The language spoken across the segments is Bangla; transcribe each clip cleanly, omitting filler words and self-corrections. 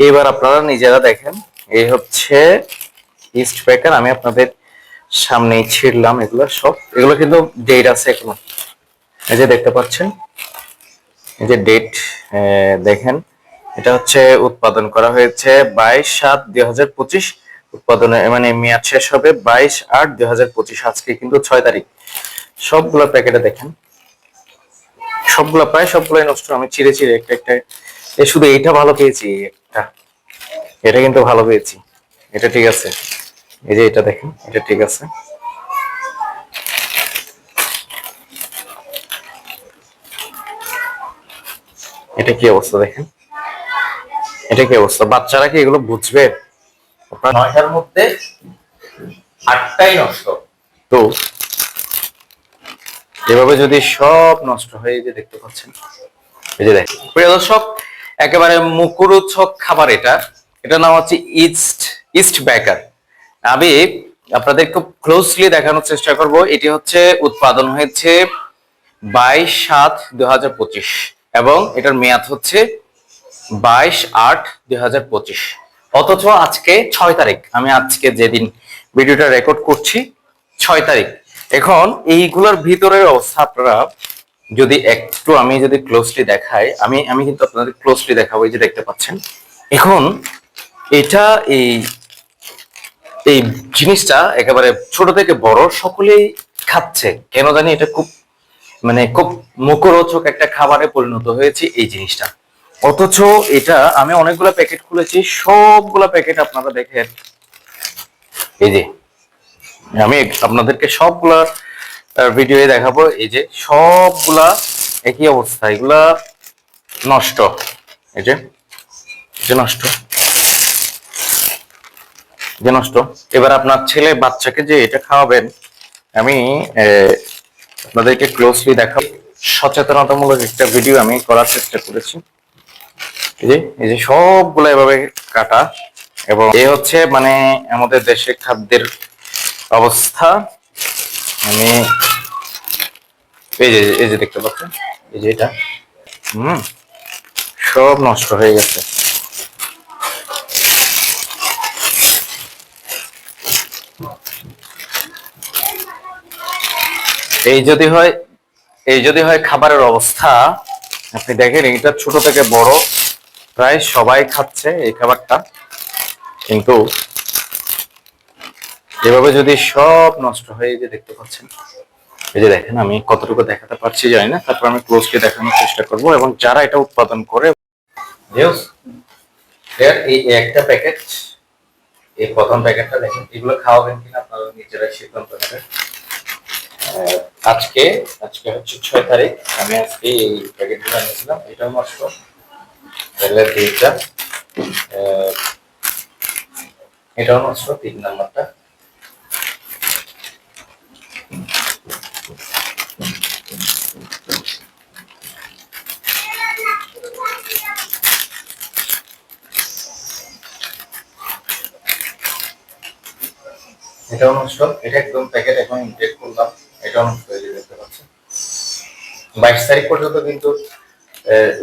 এবার আপনারা নিজেরা দেখেন, এই হচ্ছে ইস্ট বেকার। আমি আপনাদের সামনেই ছিড়লাম এগুলো সব। এগুলো কিন্তু ডেট আছে এখনো, এই যে দেখতে পাচ্ছেন, এই যে ডেট দেখেন। এটা হচ্ছে উৎপাদন করা হয়েছে 22/7/2025। উৎপাদনে মানে মেয়াদ শেষ হবে 22/8/2025। আজকে কিন্তু 6 তারিখ। সবগুলো প্যাকেটে দেখেন, সবগুলো প্রায় সবগুলোই নষ্ট। আমি চিড়ে চিড়ে একটা একটা, শুধু এইটা ভালো পেয়েছি একটা, এটা কিন্তু ভালো পেয়েছি, এটা ঠিক আছে। এই যে এটা দেখেন, এটা ঠিক আছে। এটা কি অবস্থা দেখেন, এটা কি অবস্থা। বাচ্চারা কি এগুলো বুঝবে? আপনার 9টার মধ্যে 8টাই নষ্ট। তো এভাবে যদি সব নষ্ট হয়ে, যে দেখতে পাচ্ছেন, এই যে দেখেন প্রিয় দর্শক, একেবারে মুখরোচক খাবার এটা। এটার নাম হচ্ছে ইস্ট ইস্ট বেকার। আমি আপনাদের খুব ক্লোজলি দেখানোর চেষ্টা করব। এটি হচ্ছে উৎপাদন হয়েছে 22/7/2025 এবং এটার মেয়াদ হচ্ছে 22/8/2025। অথচ আজকে 6 তারিখ। আমি আজকে যেদিন ভিডিওটা রেকর্ড করছি 6 তারিখ। এখন এইগুলোর ভিতরের অবস্থা আপনারা যদি একটু, আমি যদি ক্লোজলি দেখাই, আমি আমি কিন্তু আপনাদের ক্লোজলি দেখাবো। এই যে দেখতে পাচ্ছেন, এখন এটা এই এই জিনিসটা একেবারে ছোট থেকে বড় সকলেই খাচ্ছে। কেন জানি এটা খুব মানে খুব মুখরোচক একটা খাবারে পরিণত হয়েছে এই জিনিসটা। অথচ এটা আমি অনেকগুলো প্যাকেট খুলেছি, সবগুলা প্যাকেট আপনারা দেখেন, এই যে আমি আপনাদেরকে সবগুলা ভিডিও দেখাবো। এই যে সবগুলা একই অবস্থা, এগুলা নষ্ট। এই যে নষ্ট, যে নষ্ট। এবার আপনার ছেলে বাচ্চাকে যে এটা খাওয়াবেন, আমি আপনাদেরকে ক্লোজলি দেখাবো। সচেতনতামূলক একটা ভিডিও আমি করার চেষ্টা করেছি। এই যে সবগুলো এভাবে কাটা, এবং এই হচ্ছে মানে আমাদের দেশে খাদ্যের অবস্থা। আমি এই যে দেখতে পাচ্ছেন, এই যে এটা সব নষ্ট হয়ে গেছে। এই যদি হয় খাবারের অবস্থা, আপনি দেখেন এটা ছোট থেকে বড় প্রায় সবাই খাচ্ছে এই খাবারটা। কিন্তু এভাবে যদি সব নষ্ট হয়ে, যে দেখতে পাচ্ছেন, এই যে দেখেন, আমি কতটুকু দেখাতে পারছি জানি না, তারপর আমি ক্লোজলি দেখানোর চেষ্টা করব। এবং যারা এটা উৎপাদন করে, এই একটা প্যাকেট, এই প্রথম প্যাকেটটা দেখেন, এগুলো খাওয়াবেন কিনা আপনারা নিজেরাই সিদ্ধান্ত নেবেন। আজকে আজকে হচ্ছে 6 তারিখ। আমি আজকে এই প্যাকেটগুলো এনেছিলাম, এটাও নষ্ট। তাহলে দুইটা, এটাও নষ্ট, 3 নাম্বারটা। এটাও নষ্ট, এটা একদম প্যাকেট এখন ইনটেক করলাম, এটাও নষ্ট হয়ে যাবে। দেখতে পাচ্ছেন 22 তারিখ পর্যন্ত কিন্তু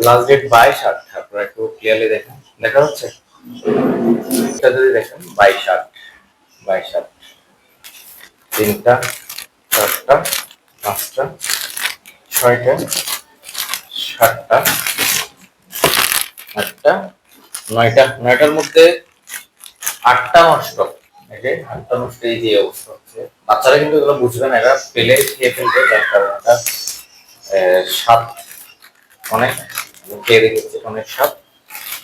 লাস্ট ডেট 22/8। আপনারা একটু ক্লিয়ারলি দেখেন, দেখা যাচ্ছে? এটা যদি দেখেন 22/8, 22/8, 3টা, 4টা, 5টা, 6টা, 7টা, 8টা, 9টা। 9টার মধ্যে 8টা নষ্ট। এই যে 8টা নষ্ট, এই যে অবস্থা হচ্ছে। বাচ্চারা কিন্তু এগুলো বুঝবে না, এরা পেলে খেয়ে ফেলবে, যার কারণে এটা স্বাদ অনেক, খেয়ে দেখেছি অনেক স্বাদ।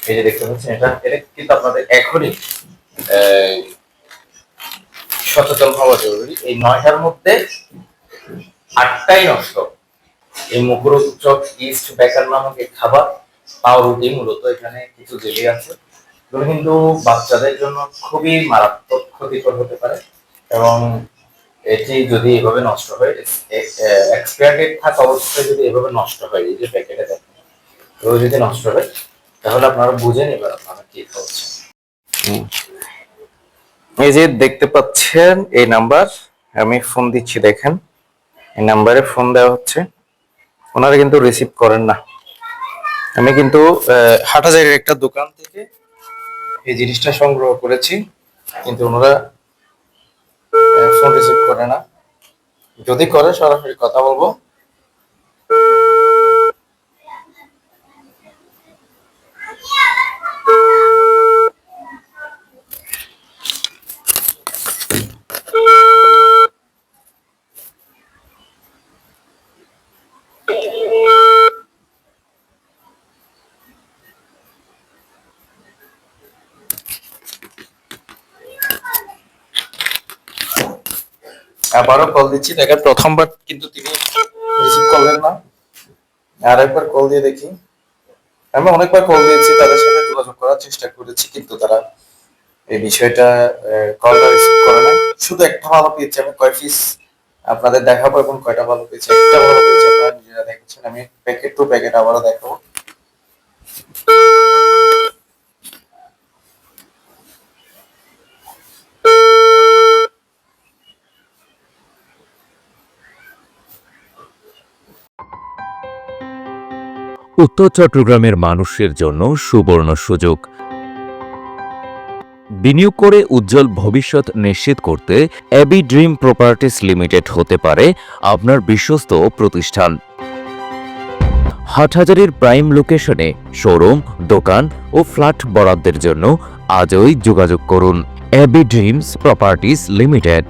এই যে দেখতে পাচ্ছেন, এটা কিন্তু আপনাদের এখনই সচেতন হওয়া জরুরি। এই 9টার মধ্যে 8টাই নষ্ট। এই মুখরোচক ইস্ট বেকার নামক এই খাবার, পাউরুটি মূলত, এখানে কিছু জেলি আছে, এগুলো কিন্তু বাচ্চাদের জন্য খুবই মারাত্মক ক্ষতিকর হতে পারে। এবং এটি যদি এভাবে নষ্ট হয়, এক্সপায়ার ডেট থাকা অবস্থায় যদি এভাবে নষ্ট হয়, এই যে প্যাকেটে দেখেন, এভাবে যদি নষ্ট হয়, তাহলে আপনারা বুঝেন এবার আপনারা কি খাচ্ছেন। এই যে দেখতে পাচ্ছেন এই নাম্বার, আমি ফোন দিচ্ছি, দেখেন এই নাম্বারে ফোন দেওয়া হচ্ছে, ওনারা কিন্তু রিসিভ করেন না। আমি কিন্তু হাটাজারির একটা দোকান থেকে এই জিনিসটা সংগ্রহ করেছি, কিন্তু ওনারা ফোন রিসিভ করে না। যদি করে সরাসরি কথা বলবো। আবারও কল দিচ্ছি, দেখেন প্রথমবার কিন্তু তিনি রিসিভ করলেন না। আর একবার কল দিয়ে দেখি। আমি অনেকবার কল দিয়েছি, তাদের সাথে যোগাযোগ করার চেষ্টা করেছি, কিন্তু তারা এই বিষয়টা কলটা রিসিভ করে না। শুধু একটা ভালো পেয়েছি, আমি কয় পিস আপনাদের দেখাবো এবং কয়টা ভালো পেয়েছি। একটা ভালো পেয়েছি, আপনারা নিজেরা দেখেছেন। আমি প্যাকেট টু প্যাকেট আবারও দেখাবো। উত্তর চট্টগ্রামের মানুষের জন্য সুবর্ণ সুযোগ। বিনিয়োগ করে উজ্জ্বল ভবিষ্যৎ নিশ্চিত করতে এবি ড্রিম প্রপার্টিজ লিমিটেড হতে পারে আপনার বিশ্বস্ত প্রতিষ্ঠান। হাটহাজারীর প্রাইম লোকেশনে শোরুম, দোকান ও ফ্ল্যাট বরাদ্দের জন্য আজই যোগাযোগ করুন এবি ড্রিমস প্রপার্টিজ লিমিটেড।